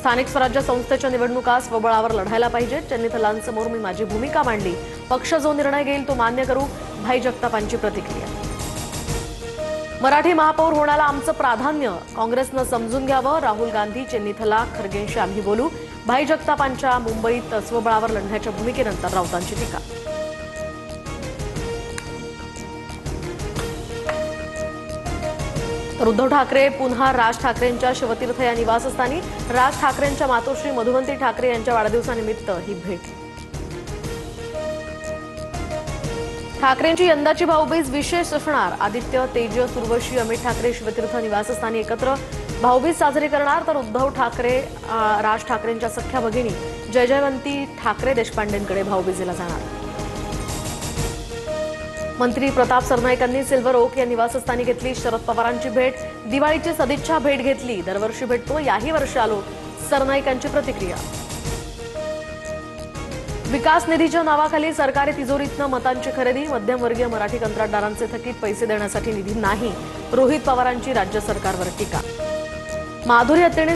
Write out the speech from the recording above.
स्थानिक स्वराज्य संस्थेच्या निवडणुका स्वबळावर लढायला पाहिजेत। चन्नीथलांसमोर मी माझी भूमिका मांडली। पक्ष जो निर्णय घेईल तो मान्य करू, भाई जगतापांची प्रतिक्रिया। मराठी महापौर होण्याला आमचं प्राधान्य, काँग्रेसनं समजून घ्यावं। राहुल गांधी चन्नीथला, खरगेंशी आम्ही बोलू। भाई जगतापांच्या मुंबईत स्वबळावर लढण्याच्या भूमिकेनंतर राऊतांची टीका। तर उद्धव ठाकरे पुन्हा राज ठाकरेंच्या शिवतीर्थ या निवासस्थानी। राज ठाकरेंच्या मातोश्री मधुवंती ठाकरे यांच्या वाढदिवसानिमित्त ही भेट। ठाकरेंची यंदाची भाऊबीज विशेष असणार। आदित्य, तेजस, उर्वशी, अमित ठाकरे शिवतीर्थ निवासस्थानी एकत्र भाऊबीज साजरी करणार। तर उद्धव ठाकरे राज ठाकरेंच्या सख्या भगिनी जयजयवंती ठाकरे देशपांडेंकडे भाऊबीजेला जाणार। मंत्री प्रताप सरनाईकांनी सिल्वर ओक या निवासस्थानी घेतली शरद पवारांची भेट। दिवाळीची सदिच्छा भेट घेतली। दरवर्षी भेटतो, याही वर्षी आलो, सरनाईकांची प्रतिक्रिया। विकास निधीच्या नावाखाली सरकारी तिजोरीतनं मतांची खरेदी। मध्यमवर्गीय मराठी कंत्राटदारांचे थकीत पैसे देण्यासाठी निधी नाही, रोहित पवारांची राज्य सरकारवर टीका। माधुरी हत्तेने